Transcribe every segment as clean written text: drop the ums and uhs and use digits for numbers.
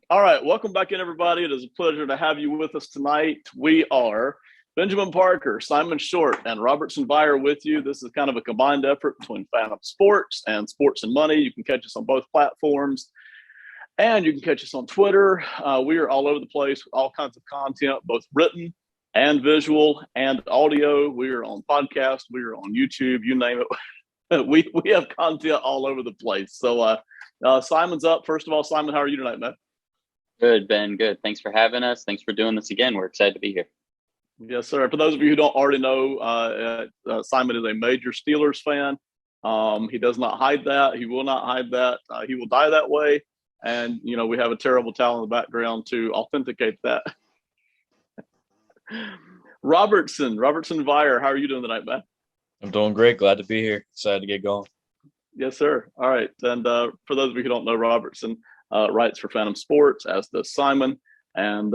All right, welcome back in, everybody. It is a pleasure to have you with us tonight. We are Benjamin Parker, Simon Short, and Robertson Vire with you. This is kind of a combined effort between Phantom Sports and Sports and Money. You can catch us on both platforms, and you can catch us on Twitter. We are all over the place with all kinds of content, both written and visual and audio. We are on podcast. We are on YouTube. You name it. we have content all over the place. So Simon's up. First of all, Simon, how are you tonight, man? Good, Ben. Good. Thanks for having us. Thanks for doing this again. We're excited to be here. Yes, sir. For those of you who don't already know, Simon is a major Steelers fan. He does not hide that. He will not hide that. He will die that way. And, we have a terrible talent in the background to authenticate that. Robertson Vire, how are you doing tonight, man? I'm doing great. Glad to be here. Excited to get going. Yes, sir. All right. And for those of you who don't know, Robertson writes for Phantom Sports, as does Simon. And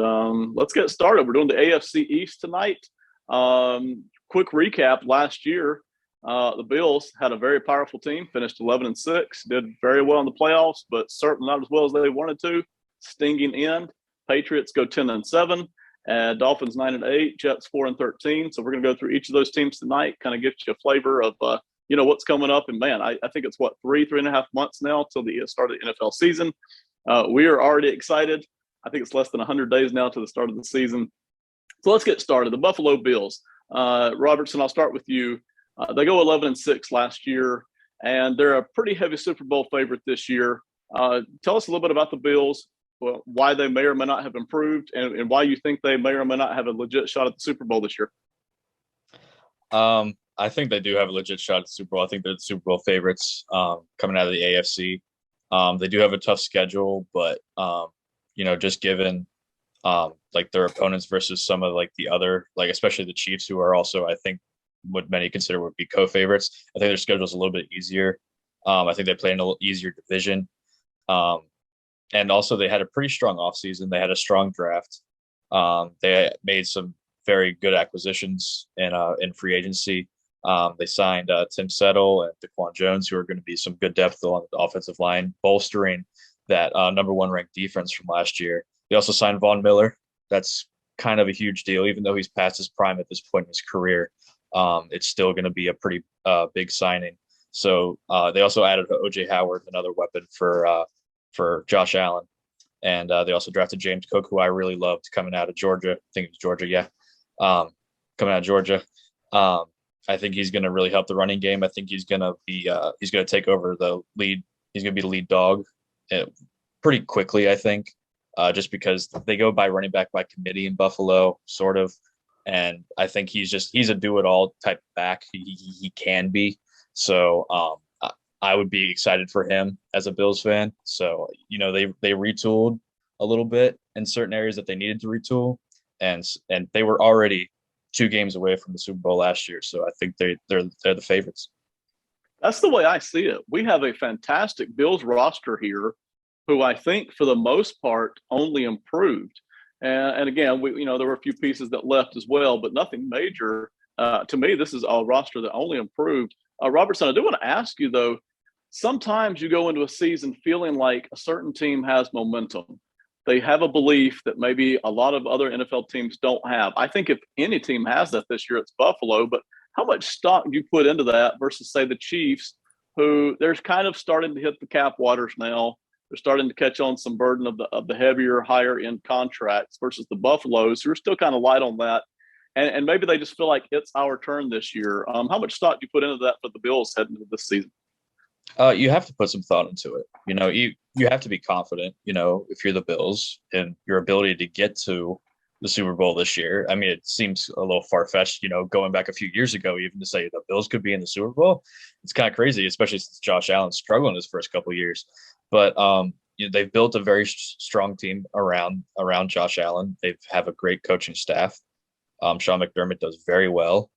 let's get started. We're doing the AFC East tonight. Quick recap. Last year, the Bills had a very powerful team, finished 11-6, did very well in the playoffs, but certainly not as well as they wanted to. Stinging end. Patriots go 10-7, and Dolphins 9-8, Jets 4-13. So we're going to go through each of those teams tonight, kind of get you a flavor of what's coming up. And man, I think it's 3.5 months now till the start of the NFL season. We are already excited. I think it's less than 100 days now to the start of the season. So let's get started. The Buffalo Bills. Robertson, I'll start with you. They go 11-6 last year, and they're a pretty heavy Super Bowl favorite this year. Tell us a little bit about the Bills, why they may or may not have improved, and why you think they may or may not have a legit shot at the Super Bowl this year. I think they do have a legit shot at the Super Bowl. I think they're the Super Bowl favorites coming out of the AFC. They do have a tough schedule, but just given like their opponents versus some of like the other, like especially the Chiefs, who are also, I think, what many consider would be co-favorites. I think their schedule is a little bit easier. I think they play in a little easier division. And also they had a pretty strong offseason. They had a strong draft. They made some very good acquisitions in free agency. They signed Tim Settle and Daquan Jones, who are going to be some good depth along the offensive line, bolstering that number one ranked defense from last year. They also signed Von Miller. That's kind of a huge deal, even though he's past his prime at this point in his career. It's still going to be a pretty big signing. So they also added OJ Howard, another weapon for Josh Allen. And they also drafted James Cook, who I really loved coming out of Georgia. I think it was Georgia, yeah. Coming out of Georgia. I think he's going to really help the running game. I think he's going to be he's going to take over the lead. He's going to be the lead dog pretty quickly, I think, just because they go by running back by committee in Buffalo, sort of. And I think he's a do-it-all type back. He can be. So I would be excited for him as a Bills fan. So, they retooled a little bit in certain areas that they needed to retool. And they were already 2 games away from the Super Bowl last year. So I think they're the favorites. That's the way I see it. We have a fantastic Bills roster here who I think for the most part only improved. And again, there were a few pieces that left as well, but nothing major. To me, this is a roster that only improved. Robertson, I do want to ask you, though, sometimes you go into a season feeling like a certain team has momentum. They have a belief that maybe a lot of other NFL teams don't have. I think if any team has that this year, it's Buffalo. But how much stock do you put into that versus, say, the Chiefs, who they're kind of starting to hit the cap waters now? They're starting to catch on some burden of the heavier, higher end contracts versus the Buffaloes, who are still kind of light on that. And maybe they just feel like it's our turn this year. How much stock do you put into that for the Bills heading into this season? You have to put some thought into it. You have to be confident, if you're the Bills and your ability to get to the Super Bowl this year. I mean, it seems a little far-fetched, going back a few years ago, even to say the Bills could be in the Super Bowl. It's kind of crazy, especially since Josh Allen struggled in his first couple of years. But they've built a very strong team around Josh Allen. They have a great coaching staff. Sean McDermott does very well.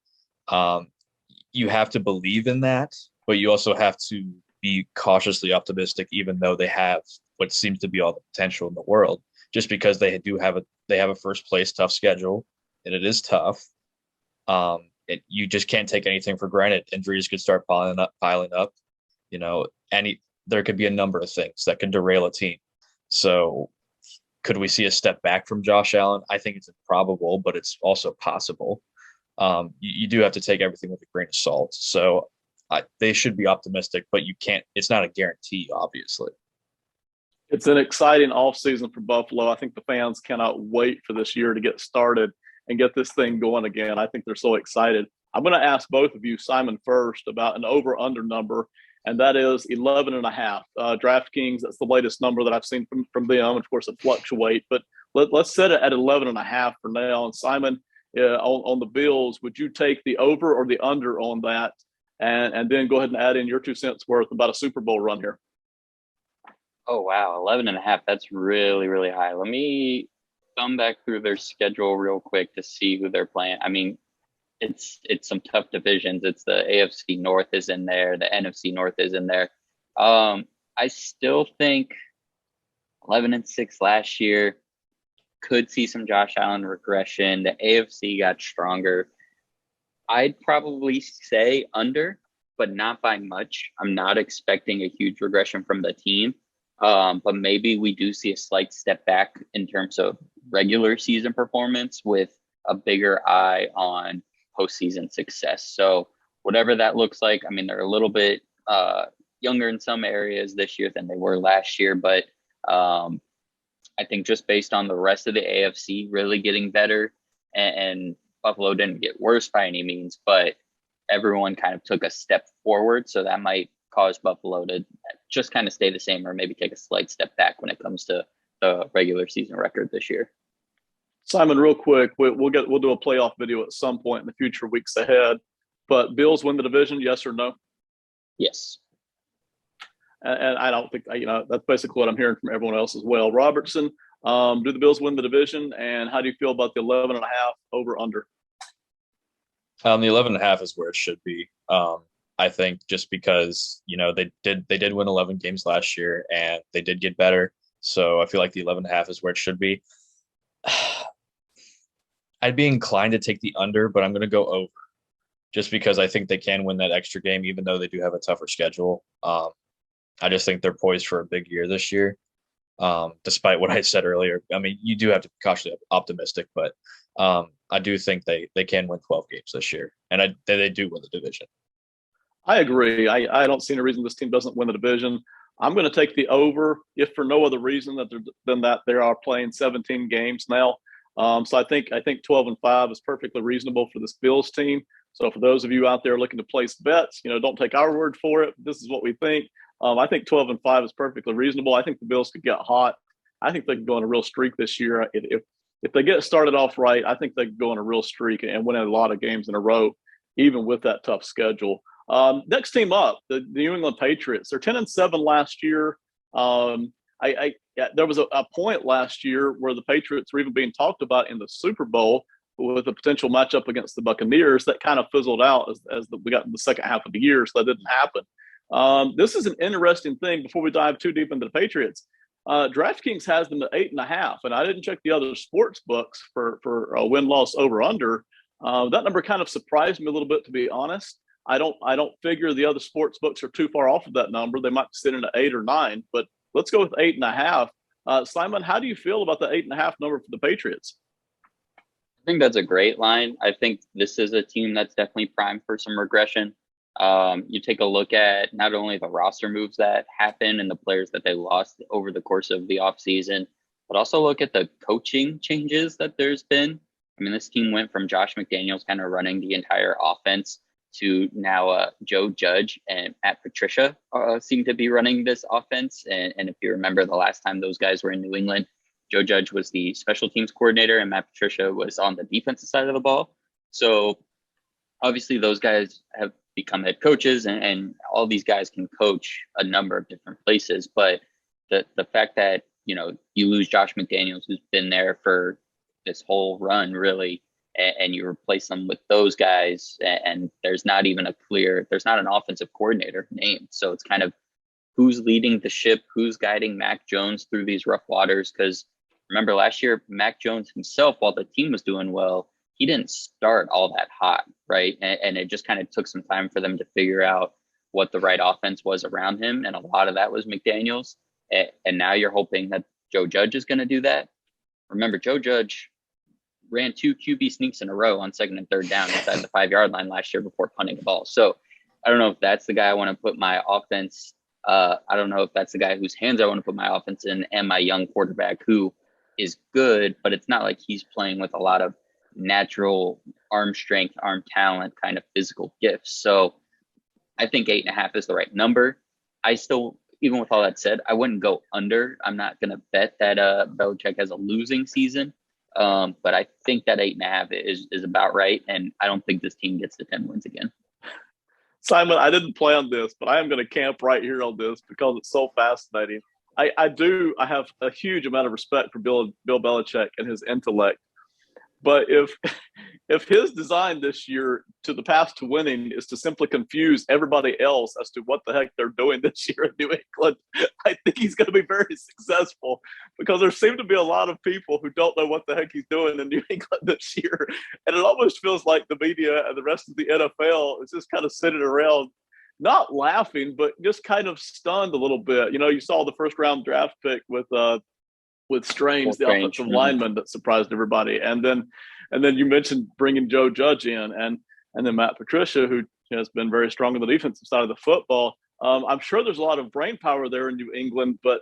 You have to believe in that, but you also have to be cautiously optimistic, even though they have what seems to be all the potential in the world. Just because they have a first place tough schedule, and it is tough. You just can't take anything for granted. Injuries could start piling up. There could be a number of things that can derail a team. So Could we see a step back from Josh Allen? I think it's improbable, but it's also possible. You do have to take everything with a grain of salt. So they should be optimistic, but you can't. It's not a guarantee, obviously. It's an exciting offseason for Buffalo. I think the fans cannot wait for this year to get started and get this thing going again. I think they're so excited. I'm going to ask both of you, Simon first, about an over-under number, and that is 11.5. DraftKings, that's the latest number that I've seen from them. Of course, it fluctuates, but let's set it at 11.5 for now. And Simon, on the Bills, would you take the over or the under on that? And then go ahead and add in your 2 cents worth about a Super Bowl run here. Oh, wow. 11.5. That's really, really high. Let me thumb back through their schedule real quick to see who they're playing. I mean, it's some tough divisions. It's the AFC North is in there. The NFC North is in there. I still think 11-6 last year could see some Josh Allen regression. The AFC got stronger. I'd probably say under, but not by much. I'm not expecting a huge regression from the team. But maybe we do see a slight step back in terms of regular season performance with a bigger eye on postseason success. So whatever that looks like, I mean, they're a little bit younger in some areas this year than they were last year, but I think just based on the rest of the AFC really getting better, and Buffalo didn't get worse by any means, but everyone kind of took a step forward. So that might cause Buffalo to just kind of stay the same or maybe take a slight step back when it comes to the regular season record this year. Simon, real quick, we'll do a playoff video at some point in the future weeks ahead. But Bills win the division, yes or no? Yes. And I don't think that's basically what I'm hearing from everyone else as well. Robertson, do the Bills win the division, and how do you feel about the 11.5 over under? The 11.5 is where it should be. I think just because they did win 11 games last year and they did get better, so I feel like the 11.5 is where it should be. I'd be inclined to take the under, but I'm going to go over, just because I think they can win that extra game, even though they do have a tougher schedule. I just think they're poised for a big year this year, despite what I said earlier. I mean, you do have to be cautiously optimistic, but I do think they can win 12 games this year, and they do win the division. I agree. I don't see any reason this team doesn't win the division. I'm going to take the over, if for no other reason than that they are playing 17 games now. So I think 12-5 is perfectly reasonable for this Bills team. So for those of you out there looking to place bets, don't take our word for it. This is what we think. I think 12-5 is perfectly reasonable. I think the Bills could get hot. I think they could go on a real streak this year. If they get started off right, I think they could go on a real streak and win a lot of games in a row, even with that tough schedule. Next team up, the New England Patriots. They're 10-7 last year. There was a point last year where the Patriots were even being talked about in the Super Bowl with a potential matchup against the Buccaneers. That kind of fizzled out as we got in the second half of the year, so that didn't happen. This is an interesting thing before we dive too deep into the Patriots. DraftKings has them at 8.5, and I didn't check the other sports books for win-loss over-under. That number kind of surprised me a little bit, to be honest. I don't figure the other sports books are too far off of that number. They might sit in at 8 or 9, but let's go with 8.5. Simon, how do you feel about the 8.5 number for the Patriots? I think that's a great line. I think this is a team that's definitely primed for some regression. You take a look at not only the roster moves that happened and the players that they lost over the course of the offseason, but also look at the coaching changes that there's been. I mean, this team went from Josh McDaniels kind of running the entire offense to now Joe Judge and Matt Patricia seem to be running this offense. And if you remember the last time those guys were in New England, Joe Judge was the special teams coordinator and Matt Patricia was on the defensive side of the ball. So obviously those guys have become head coaches and all these guys can coach a number of different places. But the fact that, you lose Josh McDaniels, who's been there for this whole run really, and you replace them with those guys, and there's not an offensive coordinator named. So it's kind of who's leading the ship, who's guiding Mac Jones through these rough waters. Because remember last year, Mac Jones himself, while the team was doing well, he didn't start all that hot, right? And it just kind of took some time for them to figure out what the right offense was around him. And a lot of that was McDaniels. And now you're hoping that Joe Judge is going to do that. remember, Joe Judge ran 2 QB sneaks in a row on 2nd and 3rd down inside the 5-yard line last year before punting the ball. So I don't know if that's the guy I want to put my offense. I don't know if that's the guy whose hands I want to put my offense in, and my young quarterback who is good, but it's not like he's playing with a lot of natural arm strength, arm talent, kind of physical gifts. So I think 8.5 is the right number. I still, even with all that said, I wouldn't go under. I'm not going to bet that Belichick has a losing season. But I think that 8.5 is about right. And I don't think this team gets to 10 wins again. Simon, I didn't plan this, but I am going to camp right here on this because it's so fascinating. I have a huge amount of respect for Bill Belichick and his intellect. But if his design this year to the path to winning is to simply confuse everybody else as to what the heck they're doing this year in New England, I think he's going to be very successful because there seem to be a lot of people who don't know what the heck he's doing in New England this year. And it almost feels like the media and the rest of the NFL is just kind of sitting around, not laughing, but just kind of stunned a little bit. You know, you saw the first round draft pick with Strange, the offensive lineman that surprised everybody, and then you mentioned bringing Joe Judge in, and then Matt Patricia, who has been very strong on the defensive side of the football. I'm sure there's a lot of brain power there in New England, but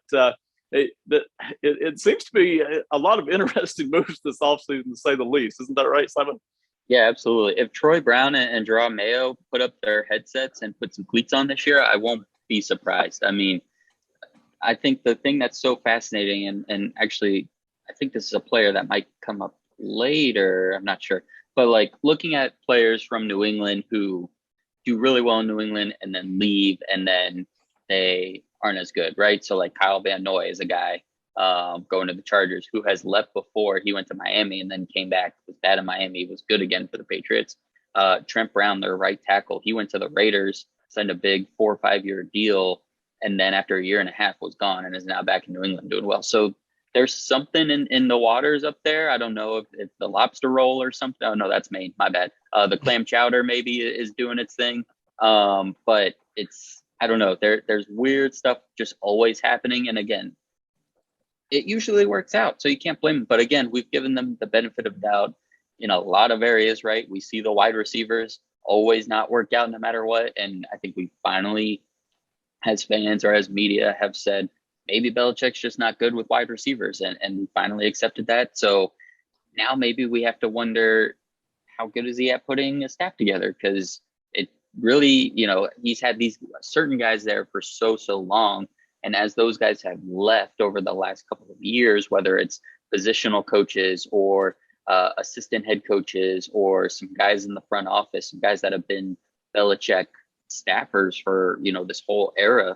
it seems to be a lot of interesting moves this offseason, to say the least. Isn't that right, Simon? Yeah, absolutely. If Troy Brown and Jerome Mayo put up their headsets and put some cleats on this year, I won't be surprised. I mean, I think the thing that's so fascinating, and actually, I think this is a player that might come up later. I'm not sure. But like looking at players from New England who do really well in New England and then leave and then they aren't as good, right? So like Kyle Van Noy is a guy going to the Chargers who has left before. He went to Miami and then came back, was bad in Miami, was good again for the Patriots. Trent Brown, their right tackle, he went to the Raiders, signed a big 4 or 5 year deal, and then after a year and a half was gone and is now back in New England doing well. So there's something in the waters up there. I don't know if it's the lobster roll or something. Oh, no, that's Maine. My bad. The clam chowder maybe is doing its thing. But it's, I don't know. There's weird stuff just always happening. And again, it usually works out. So you can't blame them. But again, we've given them the benefit of doubt in a lot of areas, right? We see the wide receivers always not work out no matter what. And I think we finally, as fans or as media, have said, maybe Belichick's just not good with wide receivers. And we finally accepted that. So now maybe we have to wonder, how good is he at putting a staff together? Because it really, he's had these certain guys there for so long. And as those guys have left over the last couple of years, whether it's positional coaches or assistant head coaches or some guys in the front office, some guys that have been Belichick staffers for, this whole era,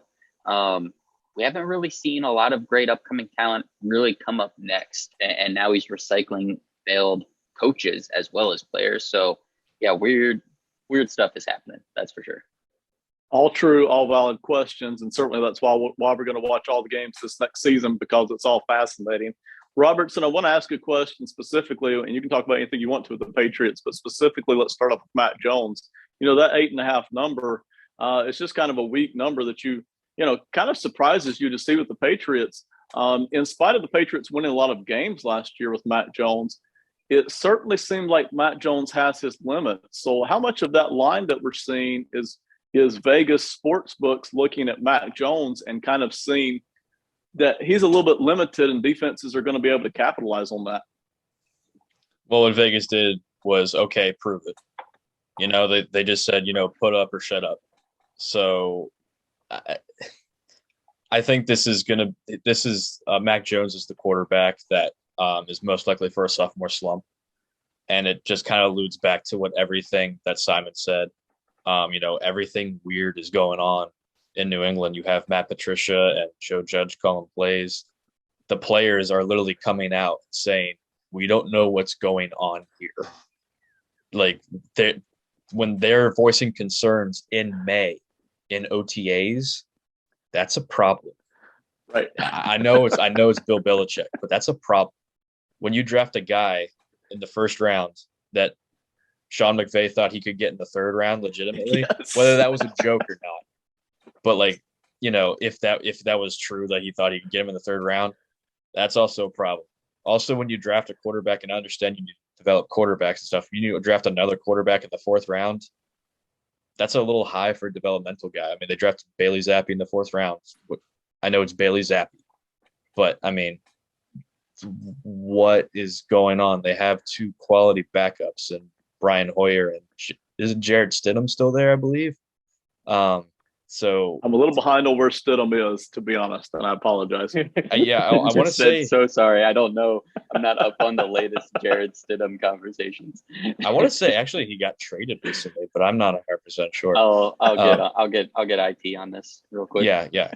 we haven't really seen a lot of great upcoming talent really come up next. And now he's recycling failed coaches as well as players. So yeah, weird stuff is happening. That's for sure. All true, all valid questions. And certainly that's why we're going to watch all the games this next season, because it's all fascinating. Robertson, I want to ask a question specifically, and you can talk about anything you want to with the Patriots, but specifically, let's start off with Matt Jones. That 8.5 number, it's just kind of a weak number that kind of surprises you to see with the Patriots. In spite of the Patriots winning a lot of games last year with Matt Jones, it certainly seemed like Matt Jones has his limits. So how much of that line that we're seeing is Vegas sports books looking at Matt Jones and kind of seeing that he's a little bit limited and defenses are going to be able to capitalize on that? Well, what Vegas did was, okay, prove it. They just said, put up or shut up. So I think Mac Jones is the quarterback that is most likely for a sophomore slump. And it just kind of alludes back to everything that Simon said. Everything weird is going on in New England. You have Matt Patricia and Joe Judge calling plays. The players are literally coming out saying, we don't know what's going on here. Like, when they're voicing concerns in May in OTAs, that's a problem. Right. I know it's Bill Belichick, but that's a problem. When you draft a guy in the first round that Sean McVay thought he could get in the third round legitimately, yes, whether that was a joke or not. But if that was true that he thought he could get him in the third round, that's also a problem. Also, when you draft a quarterback, and I understand you need to develop quarterbacks and stuff, you need to draft another quarterback in the 4th round. That's a little high for a developmental guy. I mean, they drafted Bailey Zappi in the 4th round. I know it's Bailey Zappi, but I mean, what is going on? They have 2 quality backups, and Brian Hoyer, and isn't Jared Stidham still there, I believe? So I'm a little behind on where Stidham is, to be honest, and I apologize. I want to say, so sorry. I don't know. I'm not up on the latest Jared Stidham conversations. I want to say actually he got traded recently, but I'm not 100% sure. Oh, I'll get IT on this real quick. Yeah.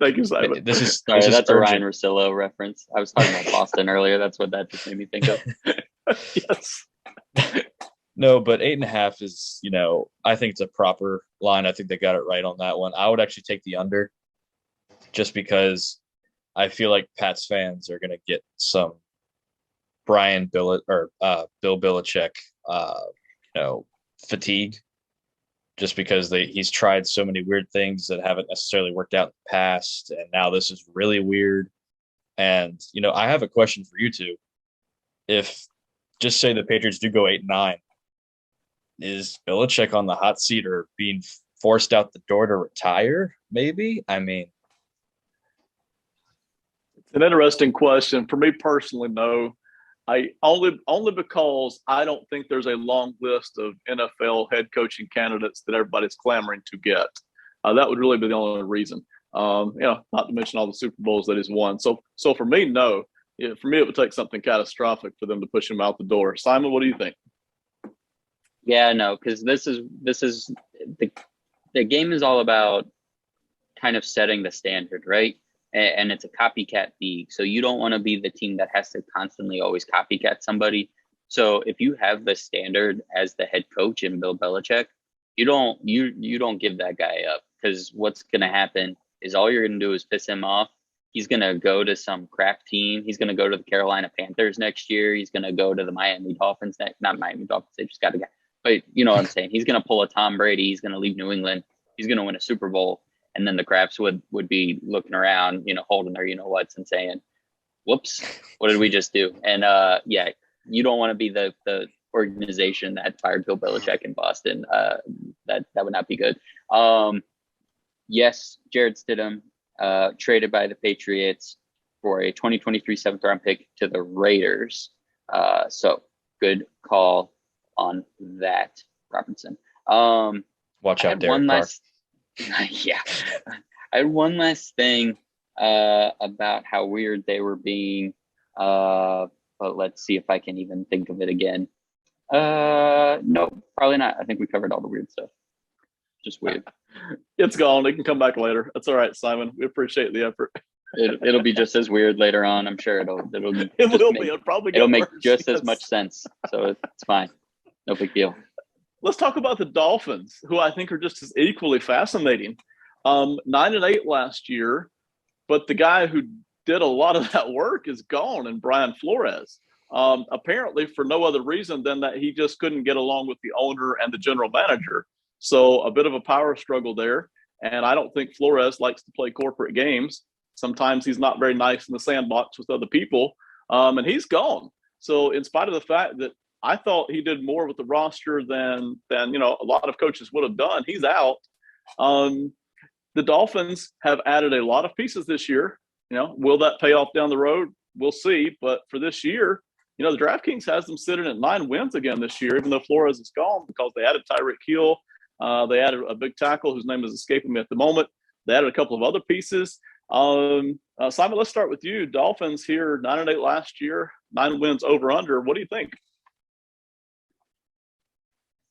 Thank you, Simon. That's a Ryan Russillo reference. I was talking about Boston earlier. That's what that just made me think of. Yes. No, but 8.5 is, I think it's a proper line. I think they got it right on that one. I would actually take the under, just because I feel like Pats fans are going to get some Bill Belichick, fatigue, just because he's tried so many weird things that haven't necessarily worked out in the past, and now this is really weird. And I have a question for you two. If, just say the Patriots do go 8-9, is Belichick on the hot seat or being forced out the door to retire? Maybe. I mean, it's an interesting question. For me personally, no. I only because I don't think there's a long list of NFL head coaching candidates that everybody's clamoring to get. That would really be the only reason. Not to mention all the Super Bowls that he's won. So for me, no. For me, it would take something catastrophic for them to push him out the door. Simon, what do you think? Yeah, no, because this is the game is all about kind of setting the standard, right? And it's a copycat league, so you don't want to be the team that has to constantly always copycat somebody. So if you have the standard as the head coach in Bill Belichick, you don't give that guy up, because what's going to happen is all you're going to do is piss him off. He's going to go to some crap team. He's going to go to the Carolina Panthers next year. He's going to go to the Miami Dolphins. Not Miami Dolphins. They just got a guy. But you know what I'm saying? He's going to pull a Tom Brady. He's going to leave New England. He's going to win a Super Bowl. And then the craps would be looking around, holding their you-know-whats and saying, whoops, what did we just do? And, you don't want to be the organization that fired Bill Belichick in Boston. That would not be good. Yes, Jared Stidham, traded by the Patriots for a 2023 7th-round pick to the Raiders. So good call on that, Robinson. Watch out, Derek Carr. Yeah. I had one last thing about how weird they were being, but let's see if I can even think of it again. No, probably not. I think we covered all the weird stuff. Just weird. It's gone. It can come back later. That's all right, Simon. We appreciate the effort. It'll be just as weird later on. I'm sure it'll make just as much sense. So it's fine. No big deal. Let's talk about the Dolphins, who I think are just as equally fascinating. 9-8 last year, but the guy who did a lot of that work is gone, and Brian Flores. Apparently for no other reason than that he just couldn't get along with the owner and the general manager. So a bit of a power struggle there. And I don't think Flores likes to play corporate games. Sometimes he's not very nice in the sandbox with other people. And he's gone. So in spite of the fact that I thought he did more with the roster than a lot of coaches would have done, he's out. The Dolphins have added a lot of pieces this year. Will that pay off down the road? We'll see. But for this year, the DraftKings has them sitting at 9 wins again this year, even though Flores is gone, because they added Tyreek Hill. They added a big tackle whose name is escaping me at the moment. They added a couple of other pieces. Simon, let's start with you. Dolphins here, 9-8 last year, 9 wins over under. What do you think?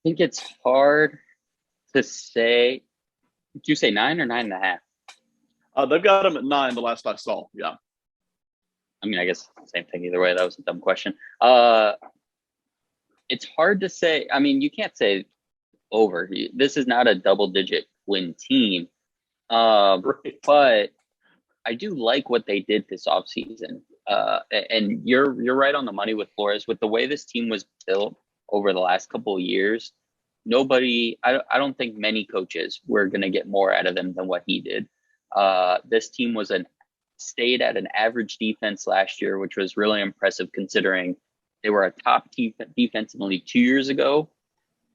I think it's hard to say. Did you say 9 or 9.5? They've got them at 9 the last I saw. Yeah. I mean, I guess same thing either way. That was a dumb question. It's hard to say. I mean, you can't say over. This is not a double-digit win team. Right. But I do like what they did this offseason. And you're right on the money with Flores. With the way this team was built over the last couple of years, I don't think many coaches were going to get more out of them than what he did. This team was a stayed at an average defense last year, which was really impressive considering they were a top defense in the league 2 years ago,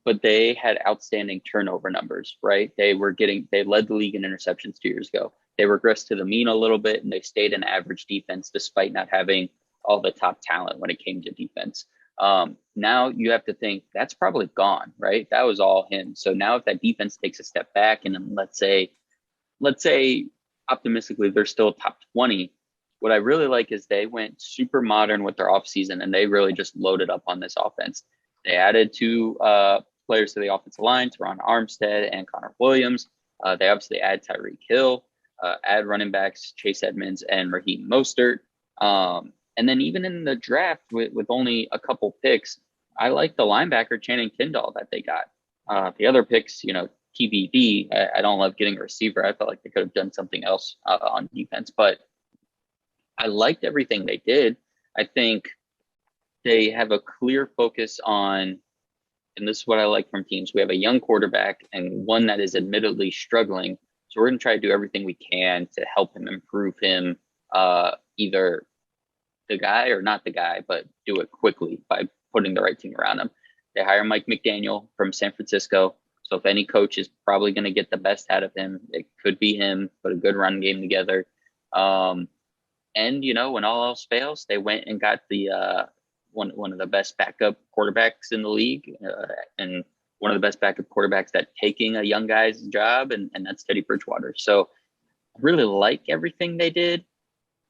but they had outstanding turnover numbers, right? They led the league in interceptions 2 years ago. They regressed to the mean a little bit, and they stayed an average defense despite not having all the top talent when it came to defense. Now you have to think that's probably gone, right? That was all him. So now if that defense takes a step back and let's say optimistically they're still top 20, what I really like is they went super modern with their offseason and they really just loaded up on this offense. They added two players to the offensive line, Teron Armstead and Connor Williams. They obviously add Tyreek Hill, add running backs Chase Edmonds and Raheem Mostert. And then even in the draft with only a couple picks, I like the linebacker Channing Tindall that they got. The other picks, TBD. I don't love getting a receiver. I felt like they could have done something else on defense, but I liked everything they did. I think they have a clear focus on, and this is what I like from teams. We have a young quarterback and one that is admittedly struggling. So we're going to try to do everything we can to help him improve him, either the guy or not the guy, but do it quickly by putting the right team around him. They hire Mike McDaniel from San Francisco. So if any coach is probably going to get the best out of him, it could be him. Put a good run game together. And, when all else fails, they went and got the one of the best backup quarterbacks in the league, and one of the best backup quarterbacks that taking a young guy's job, and that's Teddy Bridgewater. So I really like everything they did.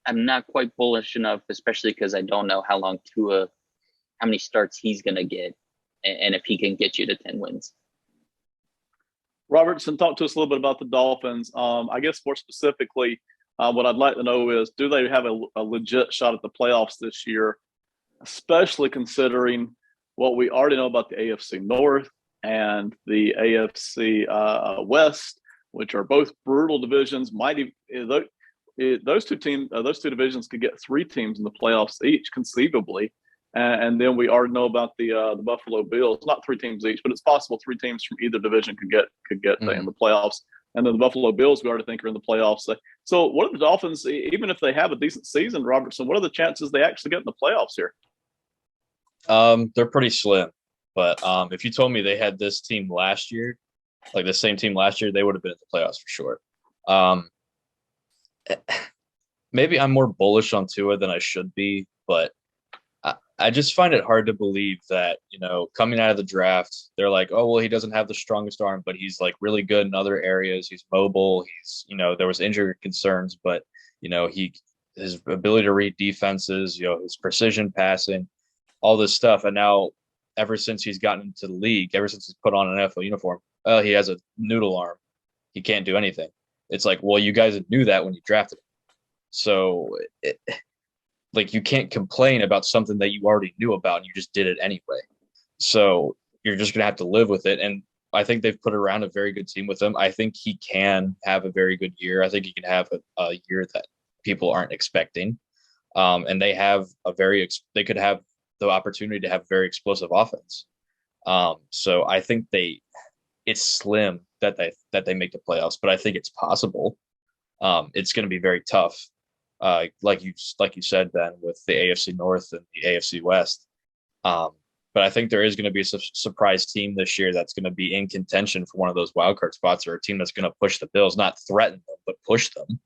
I'm not quite bullish enough, especially because I don't know how many starts he's going to get, and if he can get you to 10 wins. Robertson, talk to us a little bit about the Dolphins. I guess more specifically, what I'd like to know is, do they have a legit shot at the playoffs this year, especially considering what we already know about the AFC North and the AFC West, which are both brutal divisions. Those two divisions could get three teams in the playoffs each, conceivably. And then we already know about the Buffalo Bills. Not three teams each, but it's possible three teams from either division could get in the playoffs. And then the Buffalo Bills, we already think, are in the playoffs. So what are the Dolphins, even if they have a decent season, Robertson, what are the chances they actually get in the playoffs here? They're pretty slim. But if you told me they had this team last year, like the same team last year, they would have been in the playoffs for sure. Maybe I'm more bullish on Tua than I should be, but I just find it hard to believe that, coming out of the draft, they're like, oh, well, he doesn't have the strongest arm, but he's like really good in other areas. He's mobile. He's, there was injury concerns, but, his ability to read defenses, his precision passing, all this stuff. And now ever since he's gotten into the league, ever since he's put on an NFL uniform, he has a noodle arm. He can't do anything. It's like, well, you guys knew that when you drafted him. So you can't complain about something that you already knew about and you just did it anyway. So you're just going to have to live with it. And I think they've put around a very good team with him. I think he can have a very good year. I think he can have a year that people aren't expecting. And they could have the opportunity to have a very explosive offense. So I think it's slim that they make the playoffs, but I think it's possible. It's going to be very tough. Like you said, Ben, with the AFC North and the AFC West. But I think there is going to be a surprise team this year that's going to be in contention for one of those wildcard spots, or a team that's going to push the Bills, not threaten them, but push them.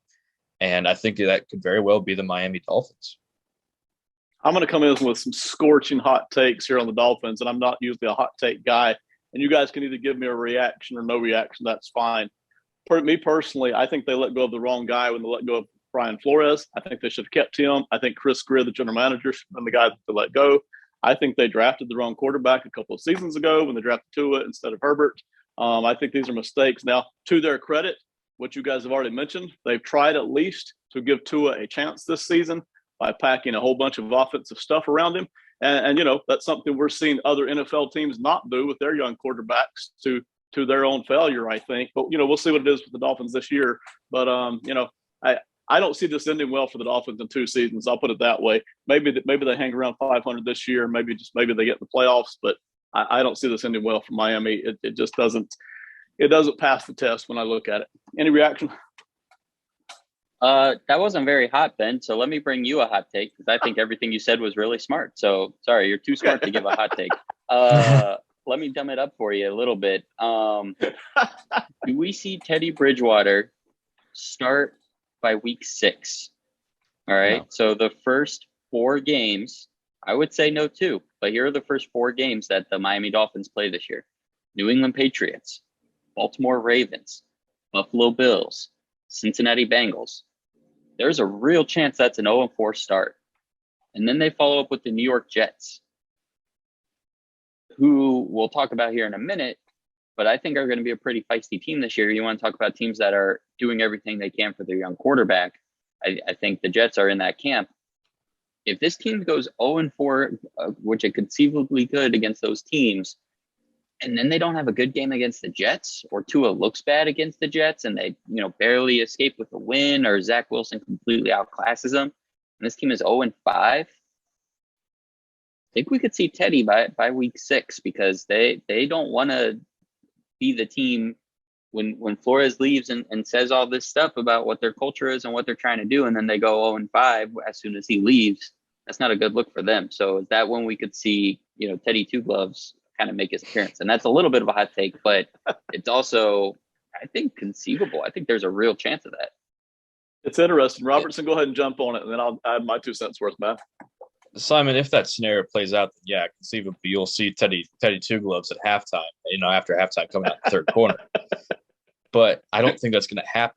And I think that could very well be the Miami Dolphins. I'm going to come in with some scorching hot takes here on the Dolphins, and I'm not usually a hot take guy. And you guys can either give me a reaction or no reaction. That's fine. For me personally, I think they let go of the wrong guy when they let go of Brian Flores. I think they should have kept him. I think Chris Greer, the general manager, should have been the guy to let go. I think they drafted the wrong quarterback a couple of seasons ago when they drafted Tua instead of Herbert. I think these are mistakes. Now, to their credit, what you guys have already mentioned, they've tried at least to give Tua a chance this season by packing a whole bunch of offensive stuff around him. And that's something we're seeing other NFL teams not do with their young quarterbacks to their own failure, I think. But, we'll see what it is with the Dolphins this year. But, I don't see this ending well for the Dolphins in 2 seasons. I'll put it that way. Maybe they hang around 500 this year. Maybe they get in the playoffs. But I don't see this ending well for Miami. It just doesn't pass the test when I look at it. Any reaction? That wasn't very hot, Ben. So let me bring you a hot take because I think everything you said was really smart. So sorry, you're too smart to give a hot take. Let me dumb it up for you a little bit. Do we see Teddy Bridgewater start by week 6? All right. No. So the first 4 games, I would say no too, but here are the first 4 games that the Miami Dolphins play this year: New England Patriots, Baltimore Ravens, Buffalo Bills, Cincinnati Bengals. There's a real chance that's an 0-4 start. And then they follow up with the New York Jets, who we'll talk about here in a minute, but I think are going to be a pretty feisty team this year. You want to talk about teams that are doing everything they can for their young quarterback. I think the Jets are in that camp. If this team goes 0-4, which it conceivably could against those teams, and then they don't have a good game against the Jets, or Tua looks bad against the Jets and they, barely escape with a win, or Zach Wilson completely outclasses them, and this team is 0-5, I think we could see Teddy by week 6, because they don't want to be the team when Flores leaves and says all this stuff about what their culture is and what they're trying to do, and then they go 0-5 as soon as he leaves. That's not a good look for them. So is that when we could see, Teddy Two Gloves kind of make his appearance? And that's a little bit of a hot take, but it's also, I think, conceivable. I think there's a real chance of that. It's interesting. Robertson, go ahead and jump on it, and then I'll add my 2 cents worth, man. Simon, if that scenario plays out, then yeah, conceivably you'll see Teddy Two Gloves at halftime. After halftime, coming out the third quarter. But I don't think that's going to happen.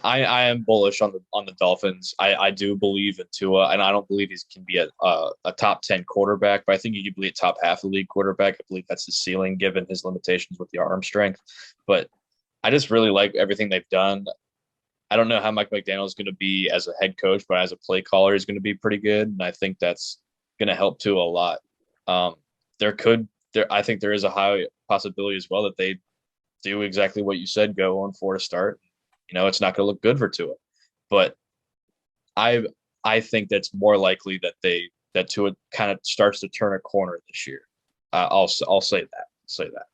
I am bullish on the Dolphins. I do believe in Tua, and I don't believe he can be a top 10 quarterback, but I think he could be a top half of the league quarterback. I believe that's his ceiling, given his limitations with the arm strength. But I just really like everything they've done. I don't know how Mike McDaniel is going to be as a head coach, but as a play caller, he's going to be pretty good, and I think that's going to help Tua a lot. I think there is a high possibility as well that they do exactly what you said, go 0-4 to start. It's not going to look good for Tua, but I think that's more likely that Tua kind of starts to turn a corner this year. I'll say that.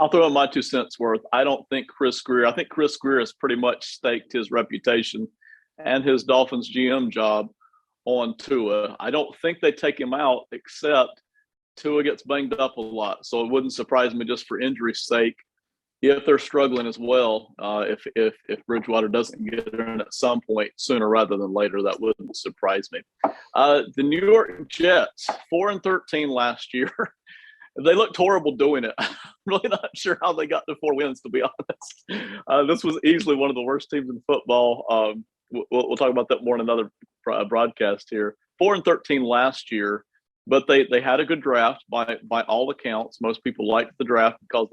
I'll throw in my 2 cents worth. I think Chris Greer has pretty much staked his reputation and his Dolphins GM job on Tua. I don't think they take him out, except Tua gets banged up a lot. So it wouldn't surprise me, just for injury's sake, if they're struggling as well, if Bridgewater doesn't get in at some point sooner rather than later. That wouldn't surprise me. The New York Jets, 4-13 last year. They looked horrible doing it. I'm really not sure how they got to 4 wins, to be honest. This was easily one of the worst teams in football. We'll talk about that more in another broadcast here. 4-13 last year, but they had a good draft by all accounts. Most people liked the draft because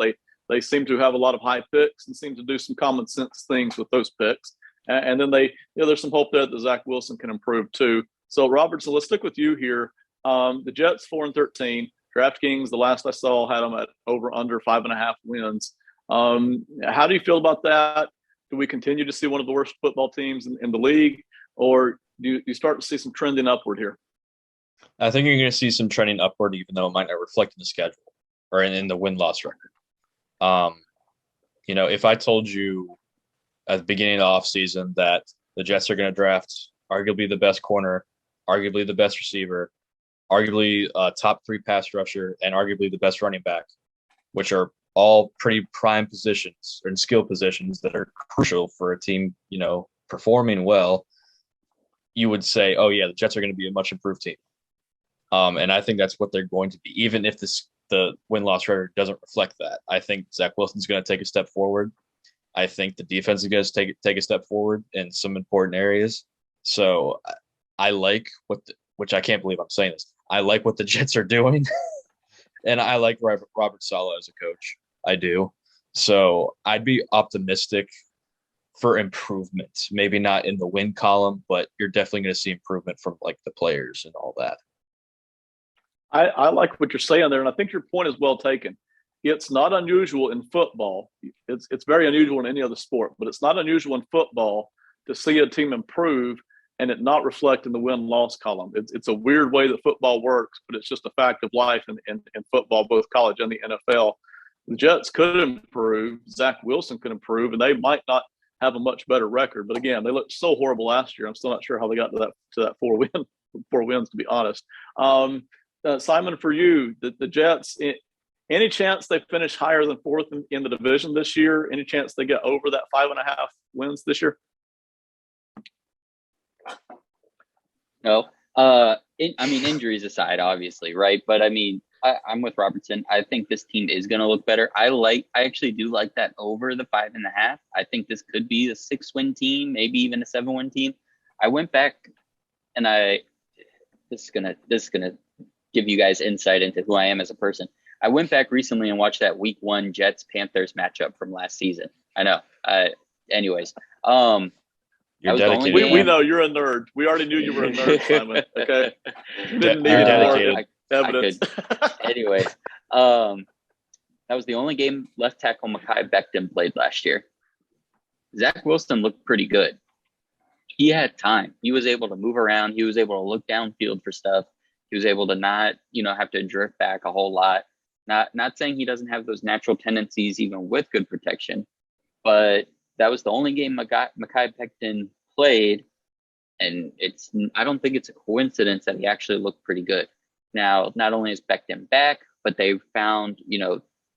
they seem to have a lot of high picks and seem to do some common sense things with those picks. And then there's some hope there that Zach Wilson can improve too. So Robertson, let's stick with you here. The Jets 4-13. DraftKings, the last I saw, had them at under 5.5 wins. How do you feel about that? Do we continue to see one of the worst football teams in the league, or do you start to see some trending upward here? I think you're going to see some trending upward, even though it might not reflect in the schedule or in the win-loss record. If I told you at the beginning of the offseason that the Jets are going to draft arguably the best corner, arguably the best receiver, arguably a top 3 pass rusher, and arguably the best running back, which are all pretty prime positions and skill positions that are crucial for a team, performing well, you would say, oh yeah, the Jets are going to be a much improved team. And I think that's what they're going to be, even if the win-loss record doesn't reflect that. I think Zach Wilson's going to take a step forward. I think the defense is going to take a step forward in some important areas. So I like which I can't believe I'm saying this. I like what the Jets are doing, and I like Robert Saleh as a coach. I do. So I'd be optimistic for improvement. Maybe not in the win column, but you're definitely going to see improvement from the players and all that. I like what you're saying there, and I think your point is well taken. It's not unusual in football. It's very unusual in any other sport, but it's not unusual in football to see a team improve and it not reflect in the win-loss column. It's a weird way that football works, but it's just a fact of life in football, both college and the NFL. The Jets could improve. Zach Wilson could improve, and they might not have a much better record. But again, they looked so horrible last year. I'm still not sure how they got to that four wins, to be honest. Simon, for you, the Jets, any chance they finish higher than fourth in the division this year? Any chance they get over that 5.5 wins this year? No. Injuries aside, obviously, right? But I mean, I'm with Robertson. I think this team is going to look better. I actually do like that over the 5.5. I think this could be a 6-win team, maybe even a 7-win team. I went back and this is gonna give you guys insight into who I am as a person. I went back recently and watched that Week 1 Jets-Panthers matchup from last season. I know. Anyways, You're dedicated. We know you're a nerd. We already knew you were a nerd, Simon. Okay. You didn't need dedicated. Evidence. Anyway, that was the only game left tackle Mekhi Becton played last year. Zach Wilson looked pretty good. He had time. He was able to move around. He was able to look downfield for stuff. He was able to not, have to drift back a whole lot. Not saying he doesn't have those natural tendencies even with good protection, but that was the only game Mekhi Becton played, and I don't think it's a coincidence that he actually looked pretty good. Now, not only is Becton back, but they found,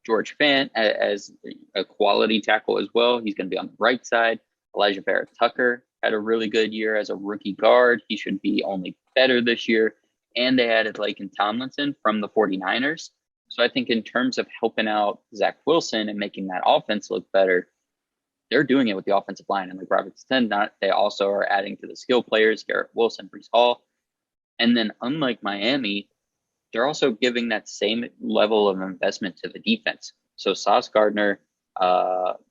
George Fant as a quality tackle as well. He's going to be on the right side. Elijah Vera-Tucker had a really good year as a rookie guard. He should be only better this year. And they added Laken Tomlinson from the 49ers. So I think in terms of helping out Zach Wilson and making that offense look better, they're doing it with the offensive line. And like Robert said, they also are adding to the skill players, Garrett Wilson, Breece Hall. And then unlike Miami, they're also giving that same level of investment to the defense. So Sauce Gardner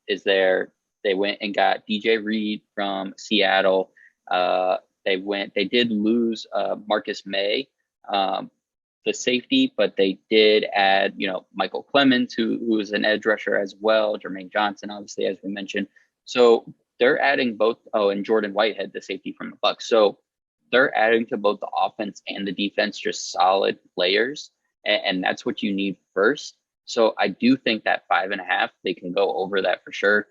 is there. They went and got DJ Reed from Seattle. They did lose Marcus May, the safety, but they did add, Michael Clemens, who is an edge rusher as well, Jermaine Johnson, obviously, as we mentioned. So they're adding both. Oh, and Jordan Whitehead, the safety from the Bucs. So they're adding to both the offense and the defense, just solid players. And that's what you need first. So I do think that 5.5, they can go over that for sure.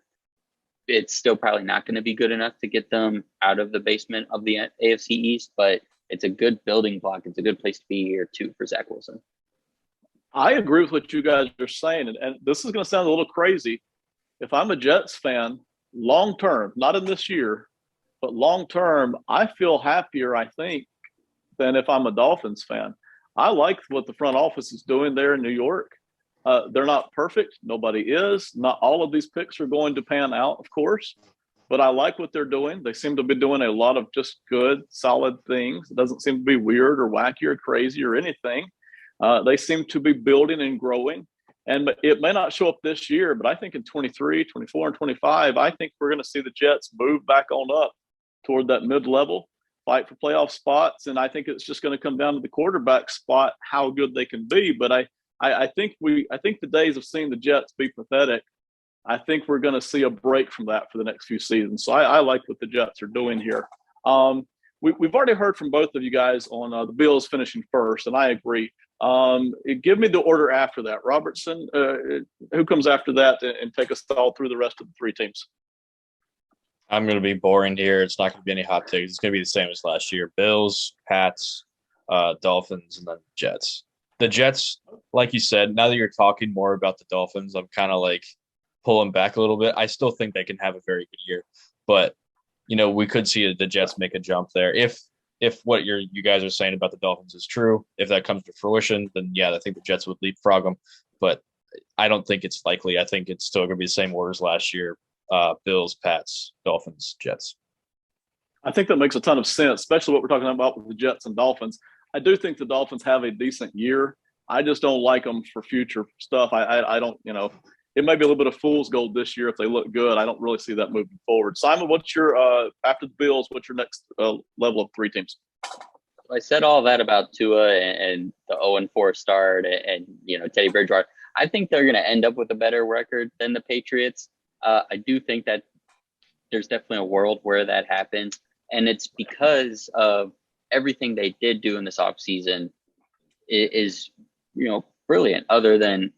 It's still probably not going to be good enough to get them out of the basement of the AFC East, but it's a good building block. It's a good place to be here too for Zach Wilson. I agree with what you guys are saying. And this is going to sound a little crazy. If I'm a Jets fan, long term, not in this year, but long term, I feel happier, I think, than if I'm a Dolphins fan. I like what the front office is doing there in New York. They're not perfect. Nobody is. Not all of these picks are going to pan out, of course. But I like what they're doing. They seem to be doing a lot of just good, solid things. It doesn't seem to be weird or wacky or crazy or anything. They seem to be building and growing. And it may not show up this year, but I think in 23, 24, and 25, I think we're going to see the Jets move back on up toward that mid-level, fight for playoff spots. And I think it's just going to come down to the quarterback spot, how good they can be. But I think the days of seeing the Jets be pathetic, I think we're going to see a break from that for the next few seasons. So I like what the Jets are doing here. We've already heard from both of you guys on the Bills finishing first, and I agree. Give me the order after that. Robertson, who comes after that, and take us all through the rest of the three teams. I'm going to be boring here. It's not going to be any hot takes. It's going to be the same as last year. Bills, Pats, Dolphins, and then Jets. The Jets, like you said, now that you're talking more about the Dolphins, I'm kind of like pulling back a little bit. I still think they can have a very good year. But, we could see the Jets make a jump there. If what you guys are saying about the Dolphins is true, if that comes to fruition, then yeah, I think the Jets would leapfrog them. But I don't think it's likely. I think it's still going to be the same orders last year. Bills, Pats, Dolphins, Jets. I think that makes a ton of sense, especially what we're talking about with the Jets and Dolphins. I do think the Dolphins have a decent year. I just don't like them for future stuff. I don't, it may be a little bit of fool's gold this year if they look good. I don't really see that moving forward. Simon, what's your after the Bills? What's your next level of three teams? I said all that about Tua and the 0-4 start and Teddy Bridgewater. I think they're going to end up with a better record than the Patriots. I do think that there's definitely a world where that happens, and it's because of everything they did do in this offseason is brilliant, other than,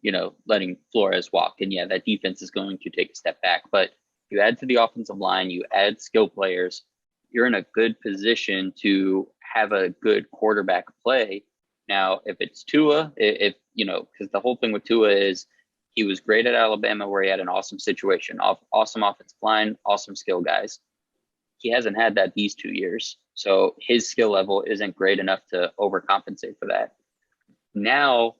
letting Flores walk. And yeah, that defense is going to take a step back. But you add to the offensive line, you add skill players, you're in a good position to have a good quarterback play. Now, if it's Tua, because the whole thing with Tua is he was great at Alabama where he had an awesome situation, awesome offensive line, awesome skill guys. He hasn't had that these 2 years. So his skill level isn't great enough to overcompensate for that. Now,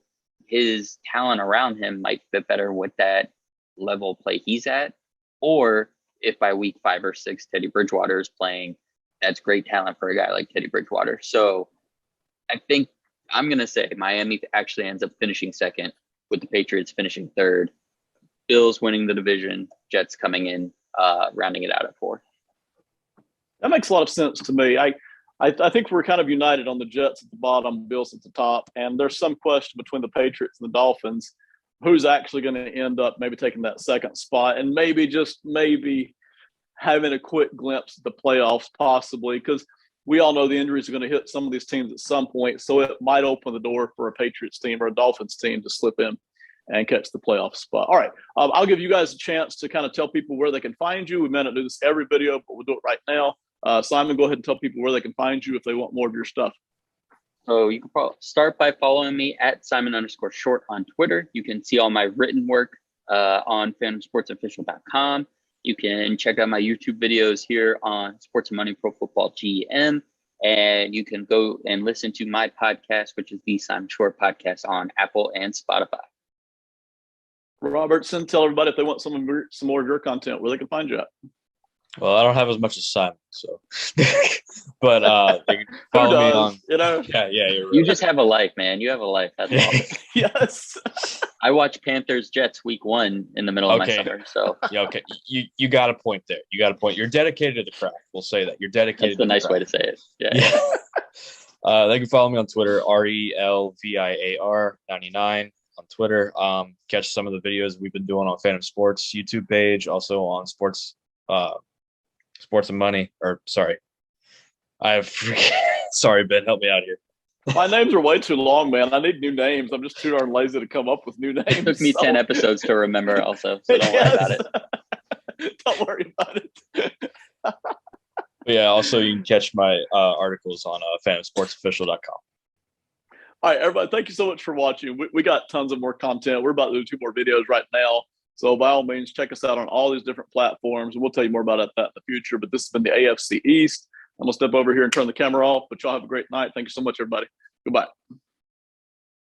his talent around him might fit better with that level of play he's at. Or if by week 5 or 6, Teddy Bridgewater is playing, that's great talent for a guy like Teddy Bridgewater. So I think I'm going to say Miami actually ends up finishing second, with the Patriots finishing third, Bills winning the division, Jets coming in, rounding it out at 4. That makes a lot of sense to me. I think we're kind of united on the Jets at the bottom, Bills at the top, and there's some question between the Patriots and the Dolphins who's actually going to end up maybe taking that second spot and maybe having a quick glimpse at the playoffs possibly, because we all know the injuries are going to hit some of these teams at some point, so it might open the door for a Patriots team or a Dolphins team to slip in and catch the playoff spot. All right, I'll give you guys a chance to kind of tell people where they can find you. We may not do this every video, but we'll do it right now. Simon, go ahead and tell people where they can find you if they want more of your stuff. So you can start by following me at Simon_Short on Twitter. You can see all my written work on phantomsportsofficial.com. You can check out my YouTube videos here on Sports and Money Pro Football GM. And you can go and listen to my podcast, which is the Simon Short Podcast on Apple and Spotify. Robertson, tell everybody if they want some more of your content, where they can find you at. Well, I don't have as much as Simon, so but they can follow me on. Yeah, you're right. You just have a life, man. You have a life. That's all. Yes. I watch Panthers Jets week 1 in the middle of my summer. So yeah, okay. You got a point there. You got a point. You're dedicated to the craft. We'll say that. You're dedicated. That's the nice way to say it. Yeah. They can follow me on Twitter, RELVIAR99 on Twitter. Catch some of the videos we've been doing on Phantom Sports YouTube page, also on Sports and Money, or sorry. Sorry, Ben, help me out here. My names are way too long, man. I need new names. I'm just too darn lazy to come up with new names. It took me 10 episodes to remember also, so don't worry about it. Don't worry about it. Yeah, also you can catch my articles on phantomsportsofficial.com. All right, everybody, thank you so much for watching. We got tons of more content. We're about to do 2 more videos right now. So by all means, check us out on all these different platforms. We'll tell you more about that in the future. But this has been the AFC East. I'm going to step over here and turn the camera off. But y'all have a great night. Thank you so much, everybody. Goodbye.